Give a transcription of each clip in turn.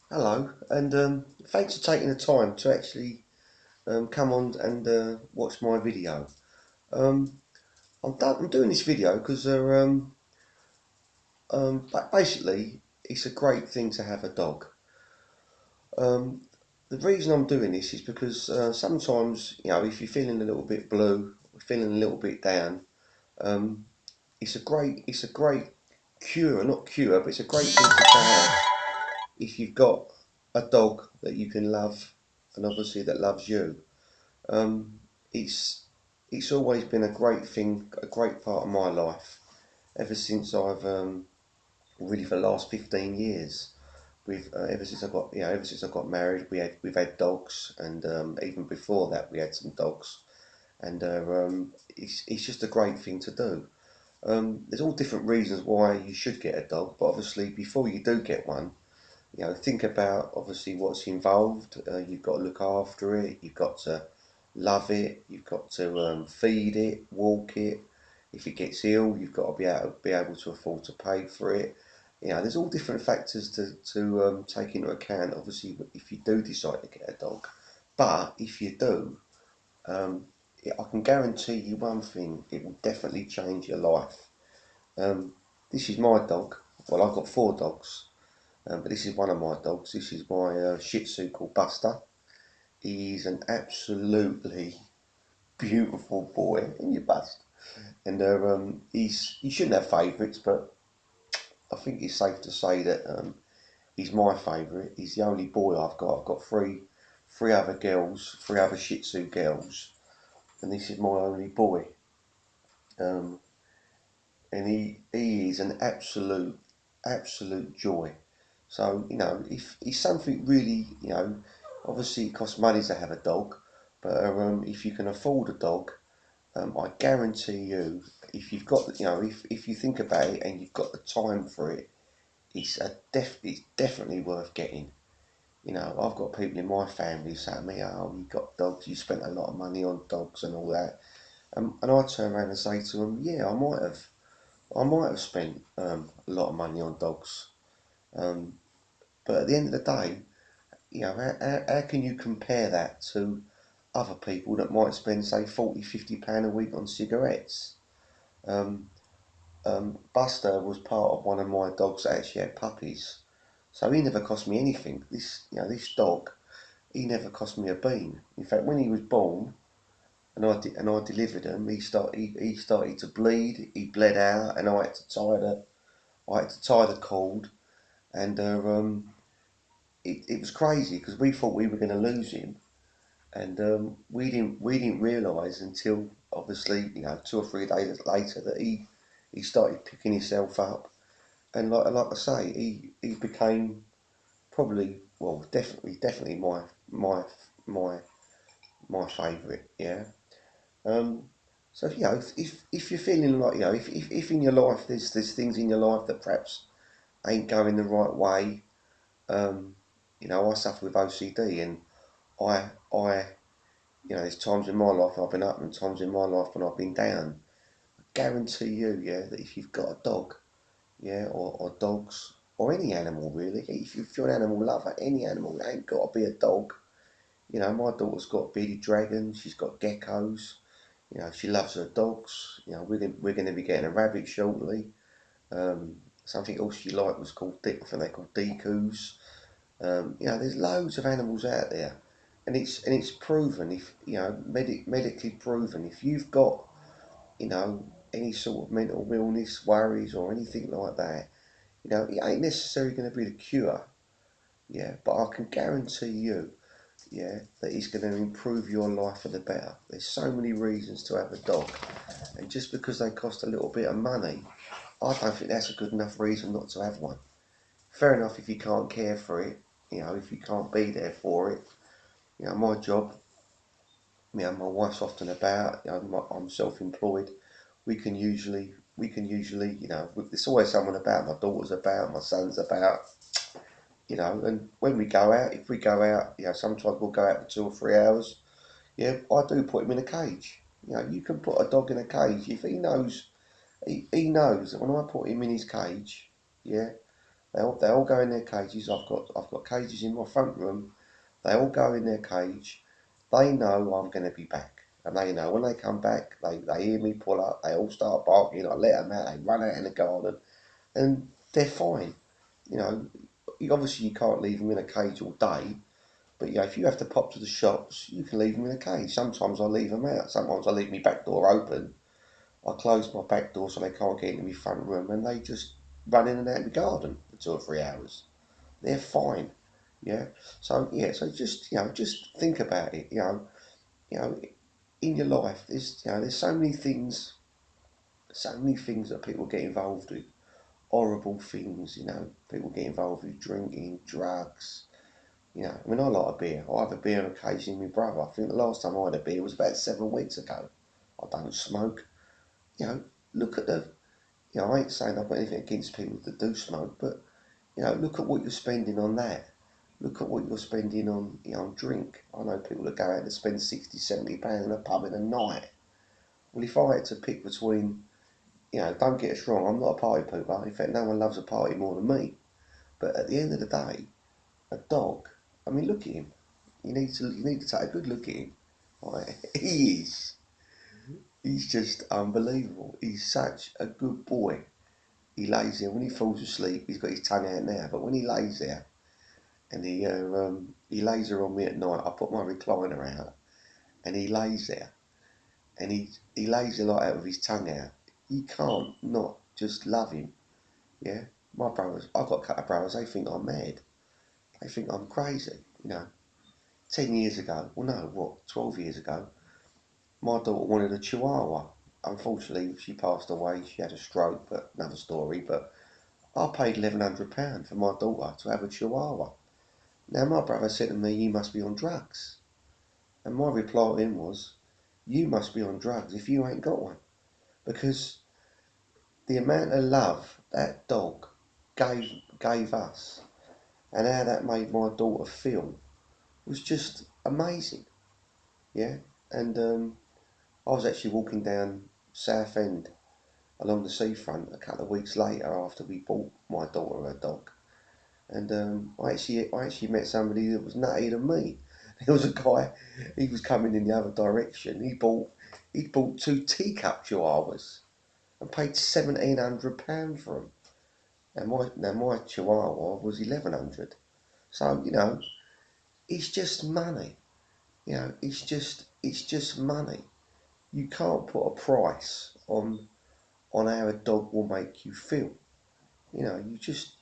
Hello, and thanks for taking the time to actually come on and watch my video. Um, I'm doing this video because basically it's a great thing to have a dog. Um, the reason I'm doing this is because sometimes, if you're feeling a little bit blue, or feeling a little bit down, um, it's a great cure, not cure, but it's a great thing to have if you've got a dog that you can love and obviously that loves you. Um, it's it's always been a great thing, a great part of my life ever since I've really for the last 15 years. We've ever since I got ever since I got married, we've had dogs, and even before that we had some dogs, and it's just a great thing to do. There's all different reasons why you should get a dog, but obviously before you do get one, think about obviously what's involved. You've got to look after it. You've got to love it. You've got to feed it, walk it. If it gets ill, you've got to be able to afford to pay for it. There's all different factors to take into account. Obviously, if you do decide to get a dog, but if you do, um, I can guarantee you one thing: it will definitely change your life. Um, this is my dog. Well, I've got four dogs. But this is one of my dogs. This is my Shih Tzu called Buster. He's an absolutely beautiful boy, and you bust. And he shouldn't have favourites, but I think it's safe to say that he's my favourite. He's the only boy I've got. I've got three other girls, three other Shih Tzu girls, and this is my only boy. Um, and he is an absolute joy. So if it's something really, obviously it costs money to have a dog, but if you can afford a dog, I guarantee you, if you've got, if you think about it and you've got the time for it, it's definitely worth getting. I've got people in my family saying to me, "Oh, you got dogs? You spent a lot of money on dogs and all that," and I turn around and say to them, "Yeah, I might have." I might have spent a lot of money on dogs, um, but at the end of the day, how can you compare that to other people that might spend, say, 40, £50 a week on cigarettes? Um, Buster was part of one of my dogs that actually had puppies, so he never cost me anything. This dog, he never cost me a bean. In fact, when he was born and I delivered him, he started to bleed. He bled out, and I had to tie the cord, and it was crazy because we thought we were going to lose him, and we didn't realise until obviously 2 or 3 days later that he started picking himself up, and like I say, he became probably, well, definitely my my favourite. Yeah. Um, so if you're feeling like if in your life there's things in your life that perhaps ain't going the right way. Um, I suffer with OCD, and I, there's times in my life I've been up and times in my life when I've been down. I guarantee you, yeah, that if you've got a dog, yeah, or dogs, or any animal really, if you're an animal lover, any animal, it ain't got to be a dog. My daughter's got bearded dragons, she's got geckos, she loves her dogs. We're going to be getting a rabbit shortly. Something else she liked was called, I think they're called decoos. There's loads of animals out there, and it's proven, if medically proven, if you've got any sort of mental illness, worries, or anything like that, it ain't necessarily going to be the cure, yeah, but I can guarantee you, yeah, that it's going to improve your life for the better. There's so many reasons to have a dog, and just because they cost a little bit of money, I don't think that's a good enough reason not to have one. Fair enough if you can't care for it, if you can't be there for it. My job, my wife's often about, I'm self-employed. We can usually, there's always someone about. My daughter's about, my son's about, and when we go out, if we go out, sometimes we'll go out for 2 or 3 hours. Yeah, I do put him in a cage. You can put a dog in a cage if he knows. He knows that when I put him in his cage, yeah, They all go in their cages. I've got cages in my front room. They all go in their cage. They know I'm going to be back, and they know when they come back, they hear me pull up. They all start barking. I let them out. They run out in the garden, and they're fine. You know, obviously you can't leave them in a cage all day, but if you have to pop to the shops, you can leave them in a cage. Sometimes I leave them out. Sometimes I leave my back door open. I close my back door so they can't get into my front room, and they just run in and out of the garden for 2 or 3 hours. They're fine. Yeah. So just think about it. You know, in your life, there's so many things that people get involved with. Horrible things. People get involved with drinking, drugs. I mean, I like a beer. I have a beer on occasion with my brother. I think the last time I had a beer was about 7 weeks ago. I don't smoke. You know, look at the. I ain't saying I've got anything against people that do smoke, but look at what you're spending on that. Look at what you're spending on, on drink. I know people that go out and spend 60, 70 pounds in a pub in a night. Well, if I had to pick between, don't get us wrong, I'm not a party pooper. In fact, no one loves a party more than me. But at the end of the day, a dog. I mean, look at him. You need to take a good look at him. Right? He is. He's just unbelievable. He's such a good boy. He lays there when he falls asleep. He's got his tongue out now, but when he lays there and he lays there on me at night, I put my recliner out and he lays there and he lays there like that with his tongue out. You can't not just love him. Yeah, my brothers. I've got a couple of brothers. They think I'm mad. They think I'm crazy. 10 years ago. Well, no, what? 12 years ago. My daughter wanted a Chihuahua. Unfortunately, she passed away. She had a stroke, but another story. But I paid £1,100 for my daughter to have a Chihuahua. Now, my brother said to me, "You must be on drugs." And my reply to him was, "You must be on drugs if you ain't got one." Because the amount of love that dog gave us and how that made my daughter feel was just amazing. Yeah. And I was actually walking down Southend along the seafront a couple of weeks later after we bought my daughter a dog. And I actually met somebody that was nuttier than me. There was a guy, he was coming in the other direction. He bought two teacup chihuahuas and paid £1,700 for them. And my chihuahua was 1,100. So it's just money. It's just money. You can't put a price on how a dog will make you feel. You just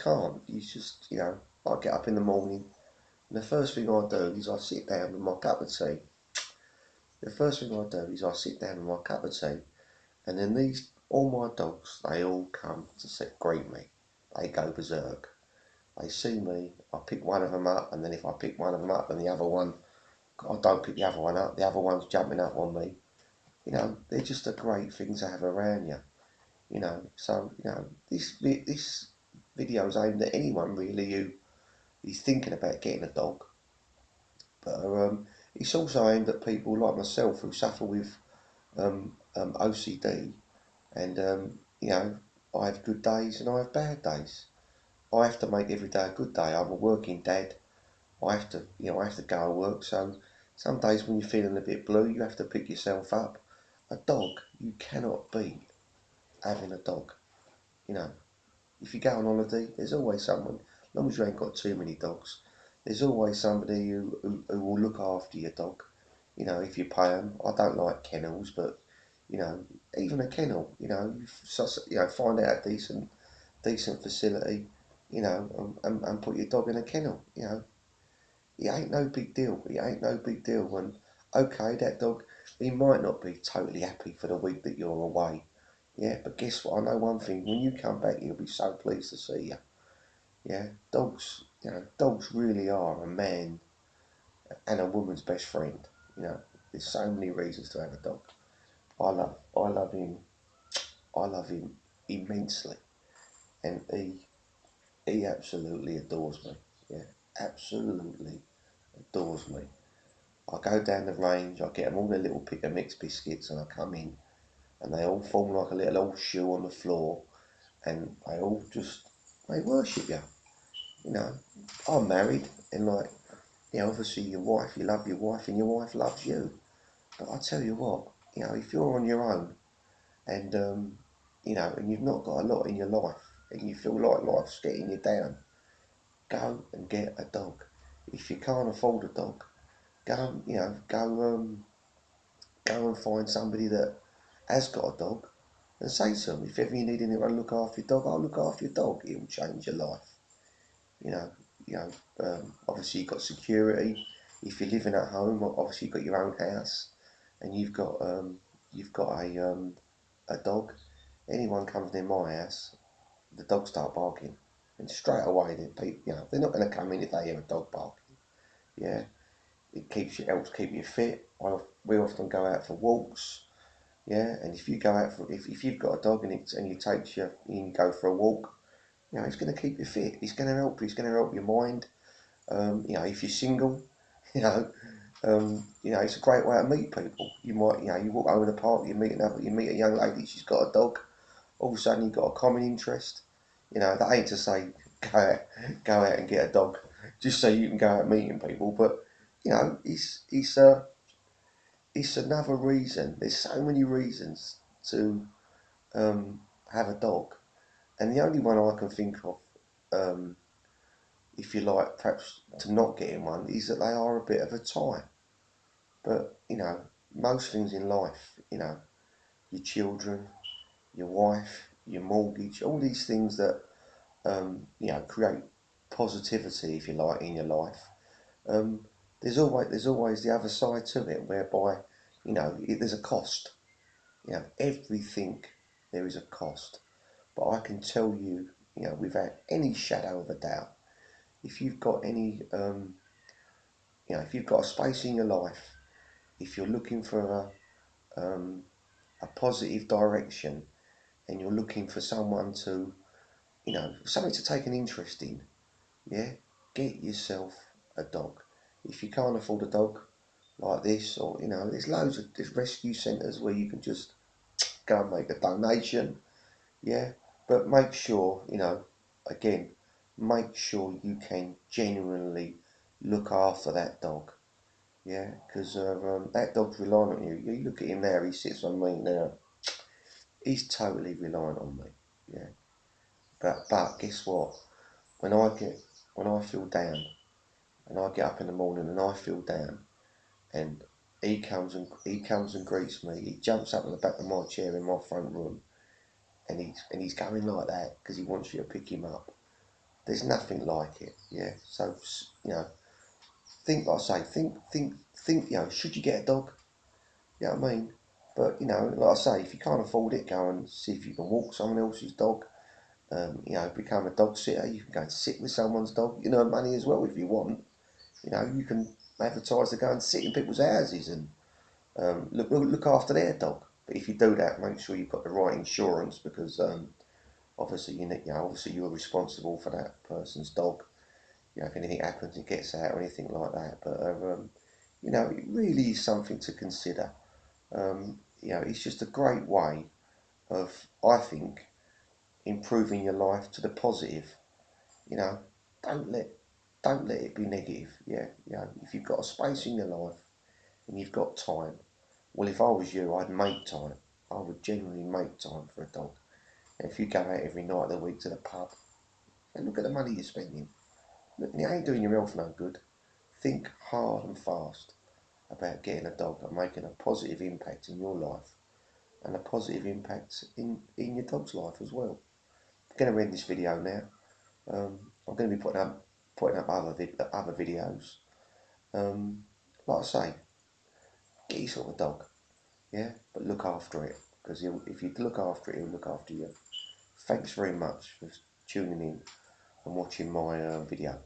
can't. I get up in the morning and the first thing I do is I sit down with my cup of tea. The first thing I do is I sit down with my cup of tea, and then all my dogs, they all come to greet me. They go berserk. They see me, I pick one of them up, and then if I pick one of them up and the other one, I don't pick the other one up, the other one's jumping up on me. They're just a great thing to have around you. So this video is aimed at anyone really who is thinking about getting a dog, but it's also aimed at people like myself who suffer with OCD, and I have good days and I have bad days. I have to make every day a good day. I'm a working dad. I have to go to work. So some days when you're feeling a bit blue, you have to pick yourself up. A dog, you cannot beat having a dog. You know, if you go on holiday, there's always someone. As long as you ain't got too many dogs, there's always somebody who will look after your dog. If you pay them. I don't like kennels, but even a kennel. Find out a decent facility. And put your dog in a kennel. It ain't no big deal. It ain't no big deal. And okay, that dog, he might not be totally happy for the week that you're away. Yeah, but guess what? I know one thing. When you come back, he'll be so pleased to see you. Yeah, dogs really are a man and a woman's best friend. There's so many reasons to have a dog. I love him. I love him immensely, and he absolutely adores me. Yeah, absolutely adores me. I go down the range, I get them all their little pick of mixed biscuits, and I come in, and they all form like a little horseshoe on the floor, and they all just they worship you. You know, I'm married, and like, you know, obviously your wife, you love your wife, and your wife loves you. But I tell you what, you know, if you're on your own, and you know, and you've not got a lot in your life, and you feel like life's getting you down, go and get a dog. If you can't afford a dog, go and, you know, go and find somebody that has got a dog, and say to them, if ever you need anyone to look after your dog, I'll look after your dog. It will change your life. You know, you know. Obviously you've got security. If you're living at home, obviously you've got your own house, and you've got a dog. Anyone comes near my house, the dogs start barking, and straight away you know, they're not going to come in if they hear a dog barking. Yeah, helps keep you fit. We often go out for walks. Yeah, and if you go out for if you've got a dog and you take you and you go for a walk, you know, it's going to keep you fit. It's going to help you. It's going to help your mind. You know, if you're single, you know, it's a great way to meet people. You might, you know, you walk over the park, you meet a young lady. She's got a dog. All of a sudden, you've got a common interest. You know, that ain't to say go out and get a dog just so you can go out meeting people, but you know, it's another reason. There's so many reasons to um, have a dog, and the only one I can think of, um, if you like, perhaps to not getting one, is that they are a bit of a tie. But you know, most things in life, you know, your children, your wife, your mortgage, all these things that you know, create positivity, if you like, in your life. Um, there's always the other side to it, whereby you know there's a cost. You know, everything there is a cost. But I can tell you, you know, without any shadow of a doubt, if you've got any, you know, if you've got a space in your life, if you're looking for a positive direction, and you're looking for someone to, you know, something to take an interest in, yeah, get yourself a dog. If you can't afford a dog like this, or you know, there's rescue centres where you can just go and make a donation, yeah. But make sure, you know, again, make sure you can genuinely look after that dog, yeah, because that dog's relying on you. You look at him now; he sits on me now. He's totally reliant on me, yeah. But guess what? When I get when I feel down, and I get up in the morning and I feel down, and he comes and greets me. He jumps up on the back of my chair in my front room, and he's going like that because he wants you to pick him up. There's nothing like it, yeah. So you know, think like I say, think. You know, should you get a dog? You know what I mean? But you know, like I say, if you can't afford it, go and see if you can walk someone else's dog. You know, become a dog sitter. You can go and sit with someone's dog. You know, money as well if you want. You know, you can advertise to go and sit in people's houses and look after their dog. But if you do that, make sure you've got the right insurance because obviously obviously you're responsible for that person's dog. You know, if anything happens, it gets out or anything like that. But you know, it really is something to consider. You know, it's just a great way of, I think, improving your life to the positive. You know, don't let don't let it be negative. Yeah, you know, if you've got a space in your life and you've got time, well, if I was you, I'd make time. I would genuinely make time for a dog. And if you go out every night of the week to the pub, and look at the money you're spending. Look, it ain't doing your health no good. Think hard and fast about getting a dog and making a positive impact in your life and a positive impact in your dog's life as well. I'm going to end this video now. I'm going to be putting up other videos. Like I say, get yourself a dog, yeah, but look after it because if you look after it, he'll look after you. Thanks very much for tuning in and watching my video.